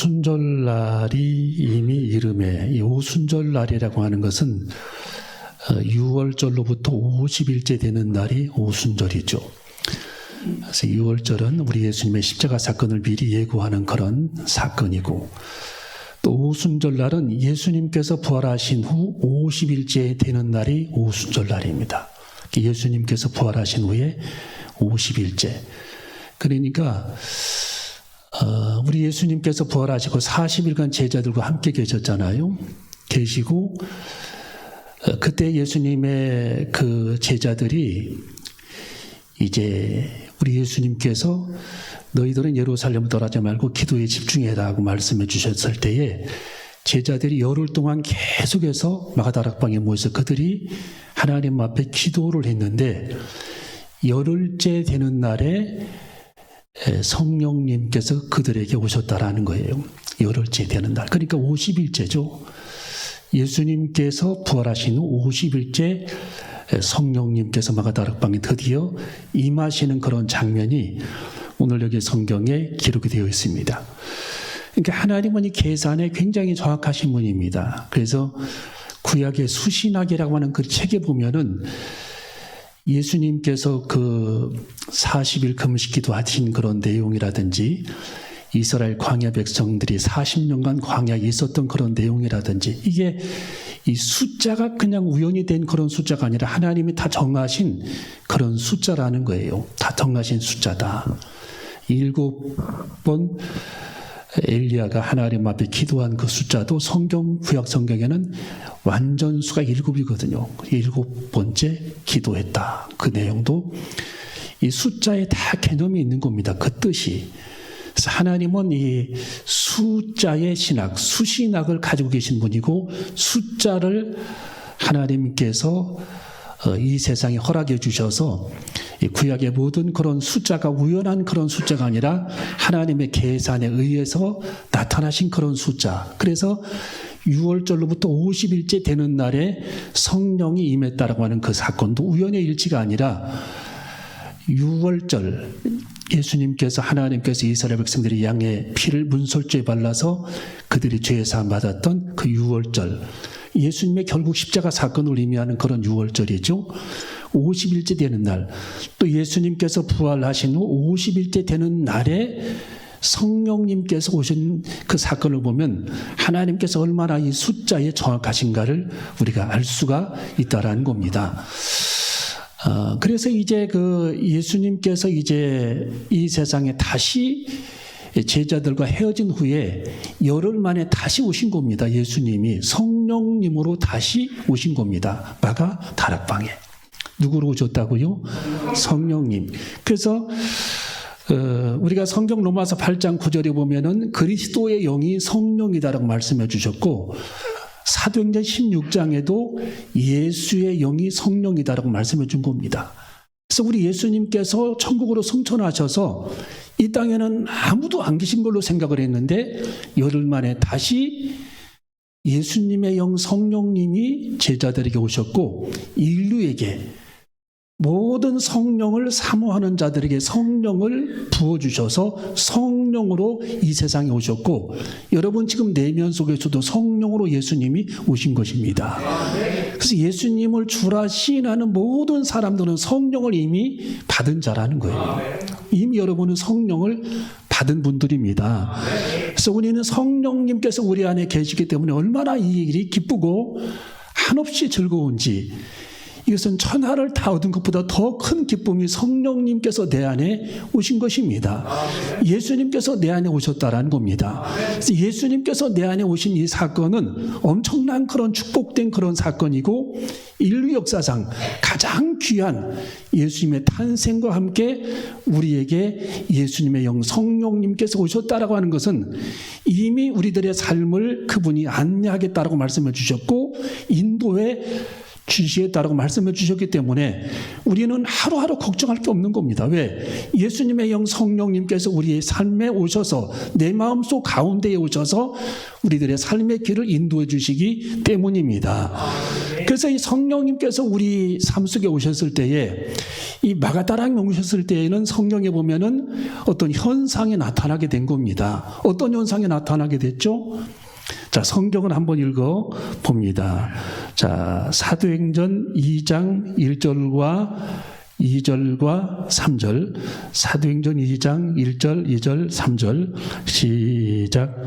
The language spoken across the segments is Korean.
오순절날이 이미 이름에, 이 오순절날이라고 하는 것은 6월절로부터 50일째 되는 날이 오순절이죠. 그래서 6월절은 우리 예수님의 십자가 사건을 미리 예고하는 그런 사건이고, 또 오순절날은 예수님께서 부활하신 후 50일째 되는 날이 오순절날입니다. 예수님께서 부활하신 후에 50일째. 그러니까 우리 예수님께서 부활하시고 40일간 제자들과 함께 계셨잖아요. 계시고 그때 예수님의 그 제자들이 이제 우리 예수님께서 너희들은 예루살렘을 떠나지 말고 기도에 집중해라 하고 말씀해 주셨을 때에 제자들이 열흘 동안 계속해서 마가다락방에 모여서 그들이 하나님 앞에 기도를 했는데 열흘째 되는 날에 성령님께서 그들에게 오셨다라는 거예요. 열흘째 되는 날. 그러니까 50일째죠. 예수님께서 부활하신 후 50일째 성령님께서 마가다락방에 드디어 임하시는 그런 장면이 오늘 여기 성경에 기록이 되어 있습니다. 그러니까 하나님은 이 계산에 굉장히 정확하신 분입니다. 그래서 구약의 수신학이라고 하는 그 책에 보면은 예수님께서 그 40일 금식기도 하신 그런 내용이라든지 이스라엘 광야 백성들이 40년간 광야에 있었던 그런 내용이라든지 이게 이 숫자가 그냥 우연히 된 그런 숫자가 아니라 하나님이 다 정하신 그런 숫자라는 거예요. 다 정하신 숫자다. 7번 엘리야가 하나님 앞에 기도한 그 숫자도 구약 성경에는 완전 수가 7이거든요. 7번째 기도했다. 그 내용도 이 숫자에 다 개념이 있는 겁니다. 그 뜻이. 그래서 하나님은 이 숫자의 신학, 수신학을 가지고 계신 분이고 숫자를 하나님께서 이 세상에 허락해 주셔서 이 구약의 모든 그런 숫자가 우연한 그런 숫자가 아니라 하나님의 계산에 의해서 나타나신 그런 숫자. 그래서 6월절로부터 50일째 되는 날에 성령이 임했다라고 하는 그 사건도 우연의 일치가 아니라 6월절 예수님께서 하나님께서 이스라엘 백성들이 양의 피를 문설주에 발라서 그들이 죄 사함 받았던 그 6월절 예수님의 결국 십자가 사건을 의미하는 그런 6월절이죠. 50일째 되는 날, 또 예수님께서 부활하신 후 50일째 되는 날에 성령님께서 오신 그 사건을 보면 하나님께서 얼마나 이 숫자에 정확하신가를 우리가 알 수가 있다라는 겁니다. 그래서 이제 그 예수님께서 이제 이 세상에 다시 제자들과 헤어진 후에 열흘 만에 다시 오신 겁니다. 예수님이 성령님으로 다시 오신 겁니다. 마가다락방에. 누구로 오셨다고요? 성령님. 그래서 우리가 성경 로마서 8장 9절에 보면은 그리스도의 영이 성령이다라고 말씀해 주셨고 사도행전 16장에도 예수의 영이 성령이다라고 말씀해 준 겁니다. 그래서 우리 예수님께서 천국으로 승천하셔서 이 땅에는 아무도 안 계신 걸로 생각을 했는데 열흘 만에 다시 예수님의 영 성령님이 제자들에게 오셨고 인류에게 모든 성령을 사모하는 자들에게 성령을 부어주셔서 성령으로 이 세상에 오셨고 여러분 지금 내면 속에서도 성령으로 예수님이 오신 것입니다. 그래서 예수님을 주라 시인하는 모든 사람들은 성령을 이미 받은 자라는 거예요. 이미 여러분은 성령을 받은 분들입니다. 그래서 우리는 성령님께서 우리 안에 계시기 때문에 얼마나 이 일이 기쁘고 한없이 즐거운지 이것은 천하를 다 얻은 것보다 더 큰 기쁨이 성령님께서 내 안에 오신 것입니다. 예수님께서 내 안에 오셨다라는 겁니다. 그래서 예수님께서 내 안에 오신 이 사건은 엄청난 그런 축복된 그런 사건이고 인류 역사상 가장 귀한 예수님의 탄생과 함께 우리에게 예수님의 영 성령님께서 오셨다라고 하는 것은 이미 우리들의 삶을 그분이 안내하겠다라고 말씀해 주셨고 인도에 주시겠다라고 말씀해 주셨기 때문에 우리는 하루하루 걱정할 게 없는 겁니다. 왜? 예수님의 영 성령님께서 우리의 삶에 오셔서 내 마음속 가운데에 오셔서 우리들의 삶의 길을 인도해 주시기 때문입니다. 그래서 이 성령님께서 우리 삶 속에 오셨을 때에 이 마가다락에 오셨을 때에는 성경에 보면은 어떤 현상이 나타나게 된 겁니다. 어떤 현상이 나타나게 됐죠? 자, 성경을 한번 읽어 봅니다. 자, 사도행전 2장 1절과 3절. 사도행전 2장 1절, 2절, 3절. 시작.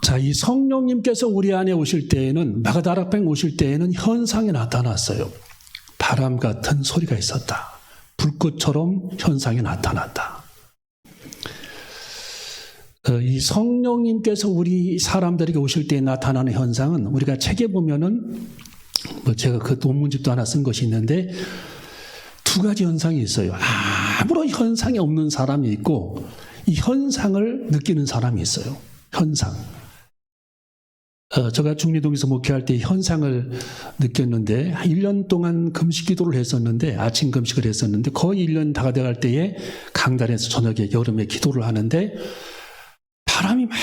자, 이 성령님께서 우리 안에 오실 때에는, 마가다락방에 오실 때에는 현상이 나타났어요. 바람 같은 소리가 있었다. 불꽃처럼 현상이 나타났다. 이 성령님께서 우리 사람들에게 오실 때 나타나는 현상은 우리가 책에 보면은 제가 그 논문집도 하나 쓴 것이 있는데 두 가지 현상이 있어요. 아무런 현상이 없는 사람이 있고 이 현상을 느끼는 사람이 있어요. 현상. 제가 중리동에서 목회할 때 현상을 느꼈는데 1년 동안 금식 기도를 했었는데 아침 금식을 했었는데 거의 1년 다 돼갈 때에 강단에서 저녁에 여름에 기도를 하는데 바람이 막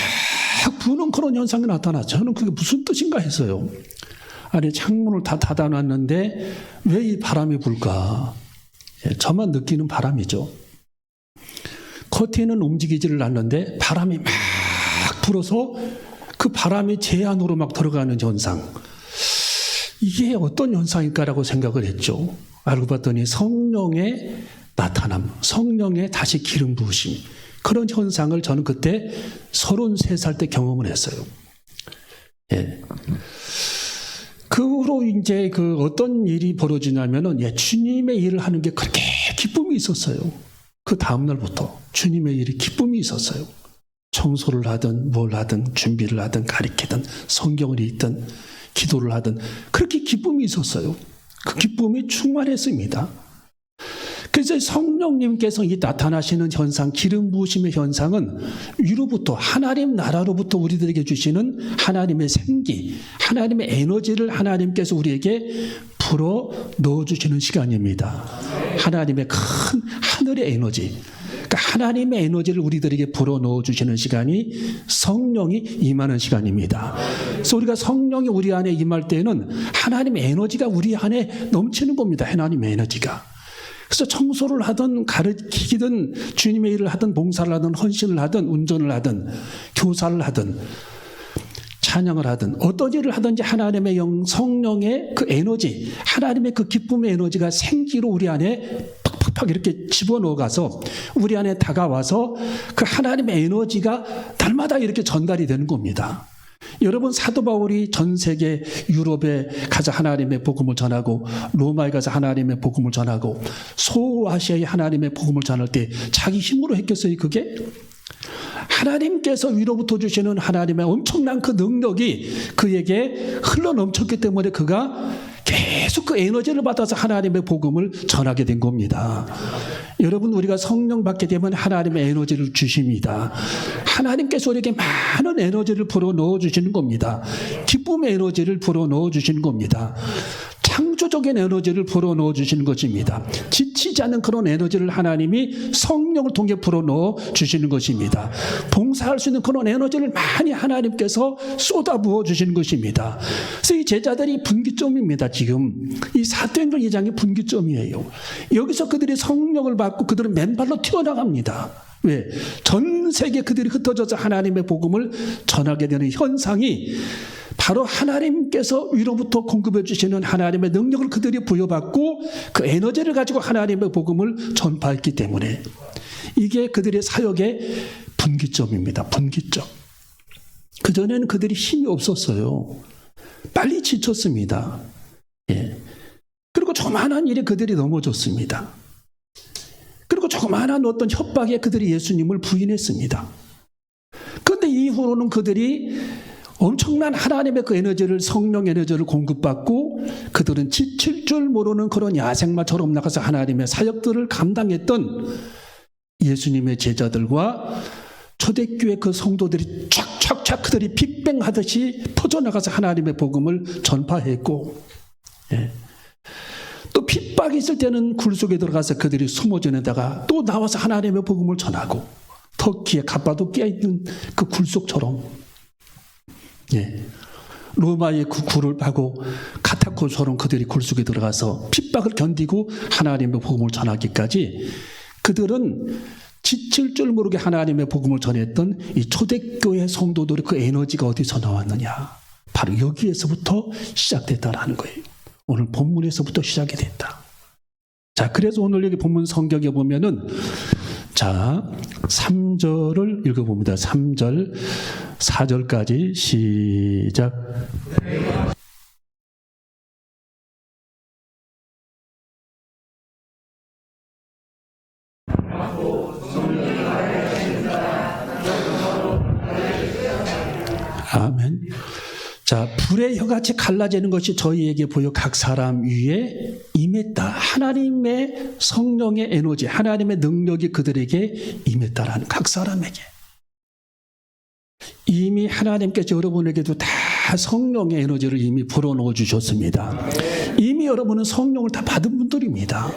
부는 그런 현상이 나타났죠. 저는 그게 무슨 뜻인가 했어요. 아니 창문을 다 닫아놨는데 왜 이 바람이 불까? 저만 느끼는 바람이죠. 커튼은 움직이지를 않는데 바람이 막 불어서 그 바람이 제 안으로 막 들어가는 현상. 이게 어떤 현상일까라고 생각을 했죠. 알고 봤더니 성령의 나타남, 성령의 다시 기름 부으심. 그런 현상을 저는 그때 33살 때 경험을 했어요. 예. 그 후로 이제 그 어떤 일이 벌어지냐면은 주님의 일을 하는 게 그렇게 기쁨이 있었어요. 그 다음날부터 주님의 일이 기쁨이 있었어요. 청소를 하든 뭘 하든 준비를 하든 가리키든 성경을 읽든 기도를 하든 그렇게 기쁨이 있었어요. 그 기쁨이 충만했습니다. 그래서 성령님께서 이 나타나시는 현상, 기름 부으심의 현상은 위로부터 하나님 나라로부터 우리들에게 주시는 하나님의 생기, 하나님의 에너지를 하나님께서 우리에게 불어 넣어주시는 시간입니다. 하나님의 큰 하늘의 에너지, 그러니까 하나님의 에너지를 우리들에게 불어 넣어주시는 시간이 성령이 임하는 시간입니다. 그래서 우리가 성령이 우리 안에 임할 때는 하나님의 에너지가 우리 안에 넘치는 겁니다. 하나님의 에너지가. 그래서 청소를 하든 가르치든 주님의 일을 하든 봉사를 하든 헌신을 하든 운전을 하든 교사를 하든 찬양을 하든 어떤 일을 하든지 하나님의 영 성령의 그 에너지, 하나님의 그 기쁨의 에너지가 생기로 우리 안에 팍팍팍 이렇게 집어넣어가서 우리 안에 다가와서 그 하나님의 에너지가 날마다 이렇게 전달이 되는 겁니다. 여러분, 사도 바울이 전 세계 유럽에 가서 하나님의 복음을 전하고 로마에 가서 하나님의 복음을 전하고 소아시아에 하나님의 복음을 전할 때 자기 힘으로 했겠어요? 그게? 하나님께서 위로부터 주시는 하나님의 엄청난 그 능력이 그에게 흘러넘쳤기 때문에 그가 계속 그 에너지를 받아서 하나님의 복음을 전하게 된 겁니다. 여러분, 우리가 성령 받게 되면 하나님의 에너지를 주십니다. 하나님께서 우리에게 많은 에너지를 불어 넣어주시는 겁니다. 기쁨의 에너지를 불어 넣어주시는 겁니다. 창조적인 에너지를 불어 넣어주시는 것입니다. 지치지 않는 그런 에너지를 하나님이 성령을 통해 불어 넣어주시는 것입니다. 봉사할 수 있는 그런 에너지를 많이 하나님께서 쏟아 부어주시는 것입니다. 그래서 이 제자들이 분기점입니다. 지금 이 사도행전 2장이 분기점이에요. 여기서 그들이 성령을 받고 그들은 맨발로 튀어나갑니다. 왜? 전 세계 그들이 흩어져서 하나님의 복음을 전하게 되는 현상이 바로 하나님께서 위로부터 공급해 주시는 하나님의 능력을 그들이 부여받고 그 에너지를 가지고 하나님의 복음을 전파했기 때문에 이게 그들의 사역의 분기점입니다. 분기점. 그전에는 그들이 힘이 없었어요. 빨리 지쳤습니다. 예. 그리고 조그마한 일에 그들이 넘어졌습니다. 그리고 조그마한 어떤 협박에 그들이 예수님을 부인했습니다. 그런데 이후로는 그들이 엄청난 하나님의 그 에너지를, 성령 에너지를 공급받고 그들은 지칠 줄 모르는 그런 야생마처럼 나가서 하나님의 사역들을 감당했던 예수님의 제자들과 초대교회 그 성도들이 촥촥촥 그들이 빅뱅하듯이 퍼져나가서 하나님의 복음을 전파했고, 예. 또 핍박이 있을 때는 굴 속에 들어가서 그들이 숨어 지내다가 또 나와서 하나님의 복음을 전하고, 터키의 갑바도키아 있는 그 굴 속처럼, 예. 로마의 그 굴을 파고 카타콤처럼 그들이 굴 속에 들어가서 핍박을 견디고 하나님의 복음을 전하기까지 그들은 지칠 줄 모르게 하나님의 복음을 전했던 이 초대교회 성도들의 그 에너지가 어디서 나왔느냐? 바로 여기에서부터 시작됐다라는 거예요. 오늘 본문에서부터 시작이 됐다. 자, 그래서 오늘 여기 본문 성경에 보면은, 자, 3절을 읽어봅니다. 3절, 4절까지 시작. 아멘. 자, 불의 혀같이 갈라지는 것이 저희에게 보여 각 사람 위에 임했다. 하나님의 성령의 에너지, 하나님의 능력이 그들에게 임했다라는, 각 사람에게. 이미 하나님께서 여러분에게도 다 성령의 에너지를 이미 불어넣어 주셨습니다. 이미 여러분은 성령을 다 받은 분들입니다.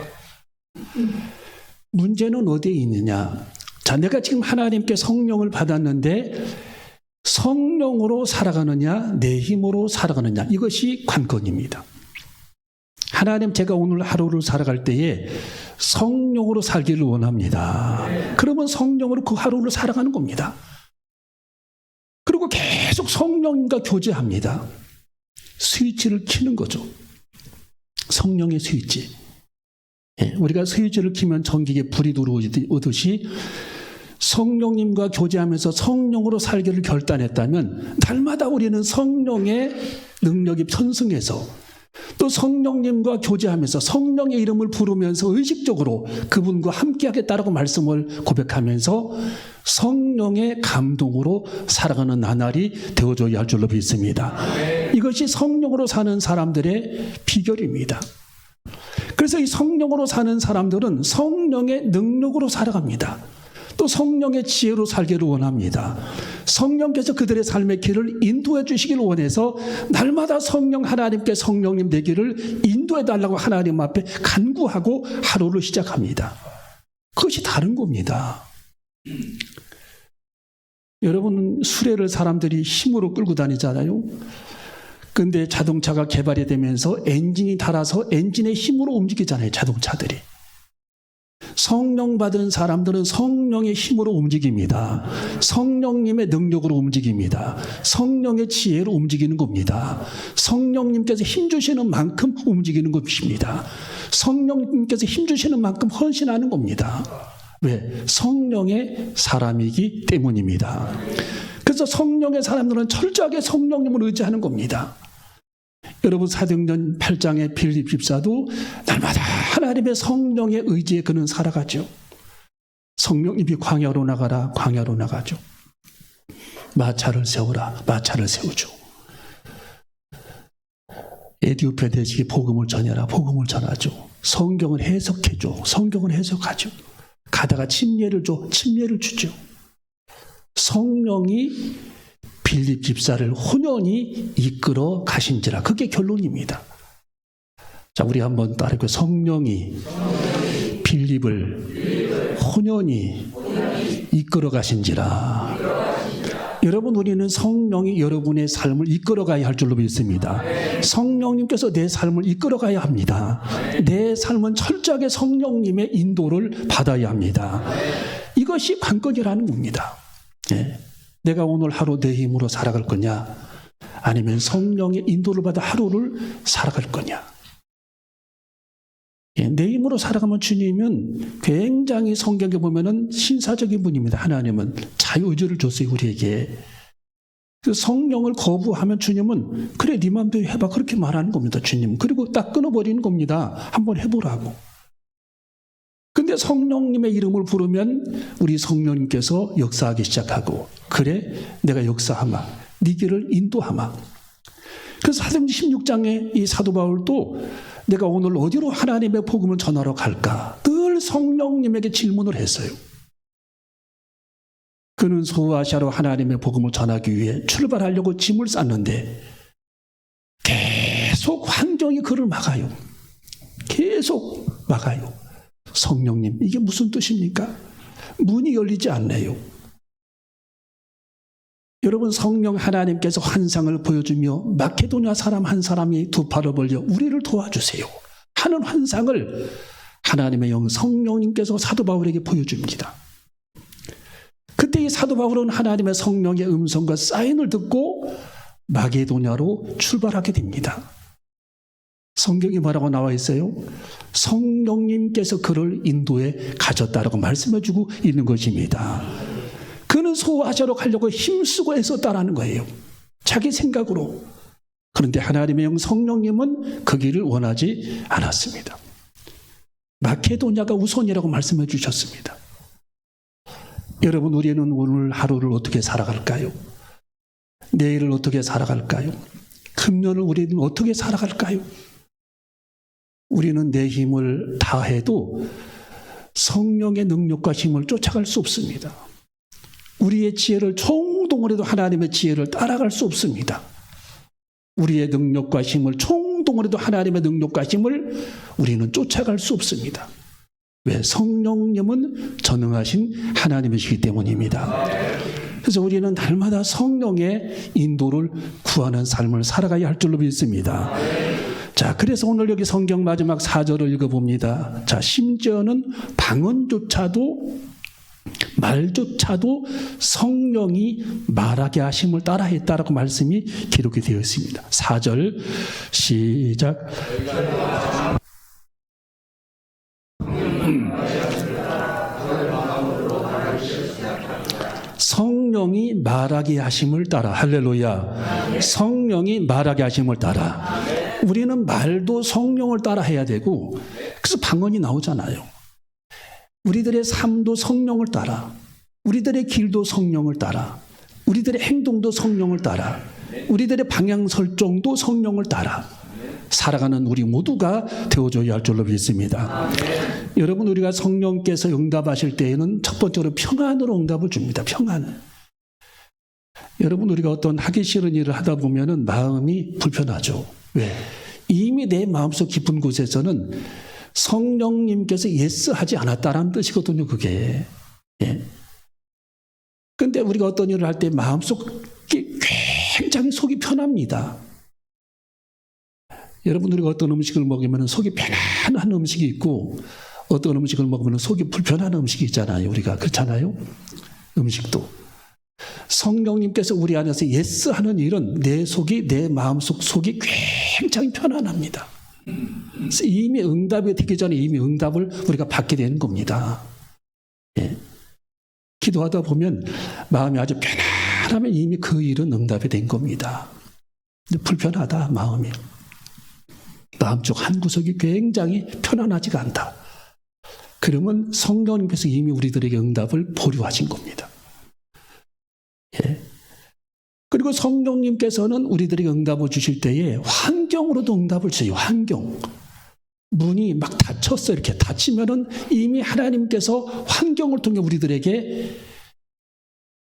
문제는 어디에 있느냐? 자, 내가 지금 하나님께 성령을 받았는데 성령으로 살아가느냐, 내 힘으로 살아가느냐, 이것이 관건입니다. 하나님, 제가 오늘 하루를 살아갈 때에 성령으로 살기를 원합니다. 그러면 성령으로 그 하루를 살아가는 겁니다. 그리고 계속 성령님과 교제합니다. 스위치를 켜는 거죠. 성령의 스위치. 예, 우리가 스위치를 켜면 전기에 불이 들어오듯이 성령님과 교제하면서 성령으로 살기를 결단했다면 날마다 우리는 성령의 능력이 편승해서 또 성령님과 교제하면서 성령의 이름을 부르면서 의식적으로 그분과 함께하겠다라고 말씀을 고백하면서 성령의 감동으로 살아가는 나날이 되어줘야 할 줄로 믿습니다. 이것이 성령으로 사는 사람들의 비결입니다. 그래서 이 성령으로 사는 사람들은 성령의 능력으로 살아갑니다. 또 성령의 지혜로 살기를 원합니다. 성령께서 그들의 삶의 길을 인도해 주시기를 원해서 날마다 성령, 하나님께 성령님 되기를 인도해 달라고 하나님 앞에 간구하고 하루를 시작합니다. 그것이 다른 겁니다. 여러분, 수레를 사람들이 힘으로 끌고 다니잖아요. 근데 자동차가 개발이 되면서 엔진이 달아서 엔진의 힘으로 움직이잖아요, 자동차들이. 성령 받은 사람들은 성령의 힘으로 움직입니다. 성령님의 능력으로 움직입니다. 성령의 지혜로 움직이는 겁니다. 성령님께서 힘주시는 만큼 움직이는 것입니다. 성령님께서 힘주시는 만큼 헌신하는 겁니다. 왜? 성령의 사람이기 때문입니다. 그래서 성령의 사람들은 철저하게 성령님을 의지하는 겁니다. 여러분, 사도행전 8장의 빌립 집사도 날마다 하나님의 성령의 의지에 그는 살아가죠. 성령님이 광야로 나가라, 광야로 나가죠. 마차를 세우라, 마차를 세우죠. 에디오피아 대식이 복음을 전해라, 복음을 전하죠. 성경을 해석해줘, 성경을 해석하죠. 가다가 침례를 줘, 침례를 주죠. 성령이 빌립 집사를 혼연히 이끌어 가신지라. 그게 결론입니다. 자, 우리 한번 따르고, 성령이 빌립을 혼연히 이끌어 가신지라. 여러분, 우리는 성령이 여러분의 삶을 이끌어 가야 할 줄로 믿습니다. 성령님께서 내 삶을 이끌어 가야 합니다. 내 삶은 철저하게 성령님의 인도를 받아야 합니다. 이것이 관건이라는 겁니다. 예. 내가 오늘 하루 내 힘으로 살아갈 거냐, 아니면 성령의 인도를 받아 하루를 살아갈 거냐. 예, 내 힘으로 살아가면 주님은 굉장히 성경에 보면은 신사적인 분입니다. 하나님은 자유의지를 줬어요, 우리에게. 그 성령을 거부하면 주님은 그래, 네 맘대로 해봐, 그렇게 말하는 겁니다, 주님. 그리고 딱 끊어버리는 겁니다. 한번 해보라고. 근데 성령님의 이름을 부르면 우리 성령님께서 역사하기 시작하고, 그래, 내가 역사하마, 네 길을 인도하마. 그래서 사도행전 16장에 이 사도 바울도 내가 오늘 어디로 하나님의 복음을 전하러 갈까? 늘 성령님에게 질문을 했어요. 그는 소아시아로 하나님의 복음을 전하기 위해 출발하려고 짐을 쌌는데 계속 환경이 그를 막아요. 계속 막아요. 성령님, 이게 무슨 뜻입니까? 문이 열리지 않네요. 여러분, 성령 하나님께서 환상을 보여주며 마케도냐 사람 한 사람이 두 팔을 벌려 우리를 도와주세요 하는 환상을 하나님의 영 성령님께서 사도 바울에게 보여줍니다. 그때 이 사도 바울은 하나님의 성령의 음성과 사인을 듣고 마게도냐로 출발하게 됩니다. 성경에 뭐라고 나와 있어요? 성령님께서 그를 인도에 가졌다라고 말씀해주고 있는 것입니다. 그는 소아시아로 가려고 힘쓰고 애썼다라는 거예요. 자기 생각으로. 그런데 하나님의 영 성령님은 그 길을 원하지 않았습니다. 마케도냐가 우선이라고 말씀해 주셨습니다. 여러분, 우리는 오늘 하루를 어떻게 살아갈까요? 내일을 어떻게 살아갈까요? 금년을 우리는 어떻게 살아갈까요? 우리는 내 힘을 다해도 성령의 능력과 힘을 쫓아갈 수 없습니다. 우리의 지혜를 총동원 해도 하나님의 지혜를 따라갈 수 없습니다. 우리의 능력과 힘을 총동원 해도 하나님의 능력과 힘을 우리는 쫓아갈 수 없습니다. 왜? 성령님은 전능하신 하나님이시기 때문입니다. 그래서 우리는 날마다 성령의 인도를 구하는 삶을 살아가야 할 줄로 믿습니다. 자, 그래서 오늘 여기 성경 마지막 4절을 읽어봅니다. 자, 심지어는 방언조차도 말조차도 성령이 말하게 하심을 따라 했다라고 말씀이 기록이 되어 있습니다. 4절 시작. 성령이 말하게 하심을 따라. 할렐루야. 성령이 말하게 하심을 따라. 우리는 말도 성령을 따라 해야 되고, 그래서 방언이 나오잖아요. 우리들의 삶도 성령을 따라, 우리들의 길도 성령을 따라, 우리들의 행동도 성령을 따라, 우리들의 방향 설정도 성령을 따라 살아가는 우리 모두가 되어줘야 할 줄로 믿습니다. 여러분, 우리가 성령께서 응답하실 때에는 첫 번째로 평안으로 응답을 줍니다. 평안. 여러분, 우리가 어떤 하기 싫은 일을 하다 보면은 마음이 불편하죠. 왜? 이미 내 마음속 깊은 곳에서는 성령님께서 예스하지 않았다라는 뜻이거든요, 그게. 예. 근데 우리가 어떤 일을 할 때 마음속이 굉장히 속이 편합니다. 여러분, 우리가 어떤 음식을 먹으면 속이 편안한 음식이 있고, 어떤 음식을 먹으면 속이 불편한 음식이 있잖아요. 우리가 그렇잖아요. 음식도. 성령님께서 우리 안에서 예스하는 일은 내 속이, 내 마음속 속이 굉장히 편안합니다. 이미 응답이 되기 전에 이미 응답을 우리가 받게 되는 겁니다. 예. 기도하다 보면 마음이 아주 편안하면 이미 그 일은 응답이 된 겁니다. 근데 불편하다, 마음이. 마음속 한 구석이 굉장히 편안하지가 않다. 그러면 성령님께서 이미 우리들에게 응답을 보류하신 겁니다. 예. 그리고 성령님께서는 우리들에게 응답을 주실 때에 환경으로도 응답을 주세요. 환경. 문이 막 닫혔어. 이렇게 닫히면은 이미 하나님께서 환경을 통해 우리들에게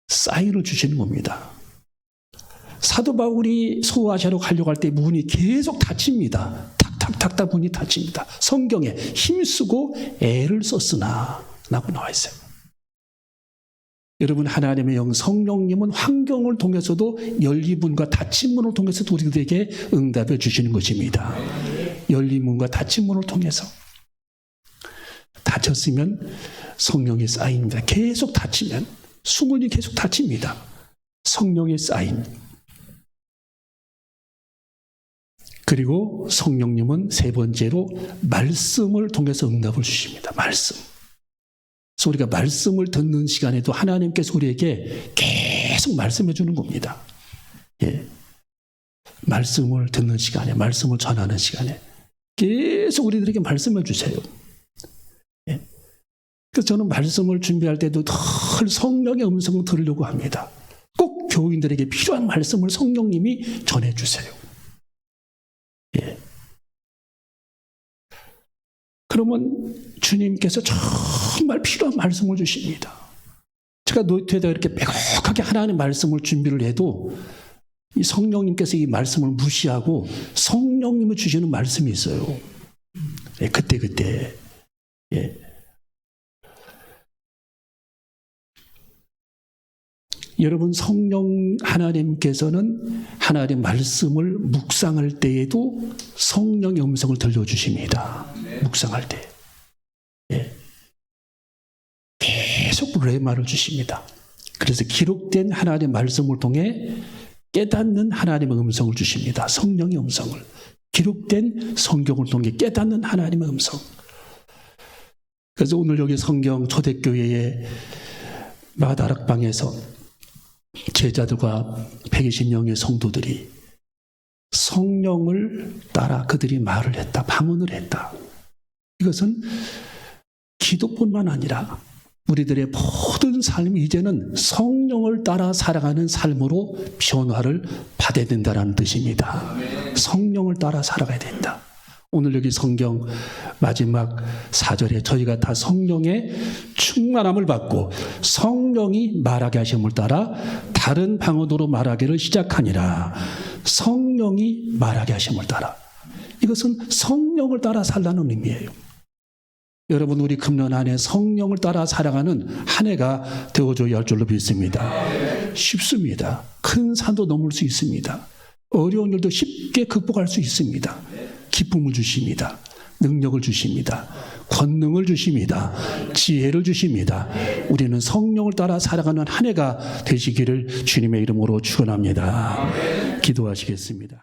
사인을 주시는 겁니다. 사도 바울이 소아시아로 가려고 할 때 문이 계속 닫힙니다. 탁탁탁탁 문이 닫힙니다. 성경에 힘쓰고 애를 썼으나 라고 나와 있어요. 여러분, 하나님의 영 성령님은 환경을 통해서도 열린 문과 닫힌 문을 통해서도 우리들에게 응답해 주시는 것입니다. 열린 문과 닫힌 문을 통해서. 닫혔으면 성령의 사인입니다. 계속 닫히면 수문이 계속 닫힙니다. 성령의 사인. 그리고 성령님은 세 번째로 말씀을 통해서 응답을 주십니다. 말씀. 그래서 우리가 말씀을 듣는 시간에도 하나님께서 우리에게 계속 말씀해 주는 겁니다. 예. 말씀을 듣는 시간에, 말씀을 전하는 시간에 계속 우리들에게 말씀해 주세요. 예. 그래서 저는 말씀을 준비할 때도 늘 성령의 음성을 들으려고 합니다. 꼭 교인들에게 필요한 말씀을 성령님이 전해 주세요. 예. 그러면 주님께서 정말 필요한 말씀을 주십니다. 제가 노트에다 이렇게 빼곡하게 하나님의 말씀을 준비를 해도 이 성령님께서 이 말씀을 무시하고 성령님이 주시는 말씀이 있어요. 예, 그때. 예. 여러분, 성령 하나님께서는 하나님의 말씀을 묵상할 때에도 성령의 음성을 들려주십니다. 묵상할 때. 예. 계속 레마를 주십니다. 그래서 기록된 하나님의 말씀을 통해 깨닫는 하나님의 음성을 주십니다. 성령의 음성을. 기록된 성경을 통해 깨닫는 하나님의 음성. 그래서 오늘 여기 성경 초대교회의 마다락방에서 제자들과 120명의 성도들이 성령을 따라 그들이 말을 했다. 방언을 했다. 이것은 기도뿐만 아니라 우리들의 모든 삶이 이제는 성령을 따라 살아가는 삶으로 변화를 받아야 된다는 뜻입니다. 성령을 따라 살아가야 된다. 오늘 여기 성경 마지막 4절에 저희가 다 성령의 충만함을 받고 성령이 말하게 하심을 따라 다른 방언으로 말하기를 시작하니라. 성령이 말하게 하심을 따라. 이것은 성령을 따라 살라는 의미예요. 여러분, 우리 금년 한 해 성령을 따라 살아가는 한 해가 되어줘야 할 줄로 믿습니다. 쉽습니다. 큰 산도 넘을 수 있습니다. 어려운 일도 쉽게 극복할 수 있습니다. 기쁨을 주십니다. 능력을 주십니다. 권능을 주십니다. 지혜를 주십니다. 우리는 성령을 따라 살아가는 한 해가 되시기를 주님의 이름으로 축원합니다. 기도하시겠습니다.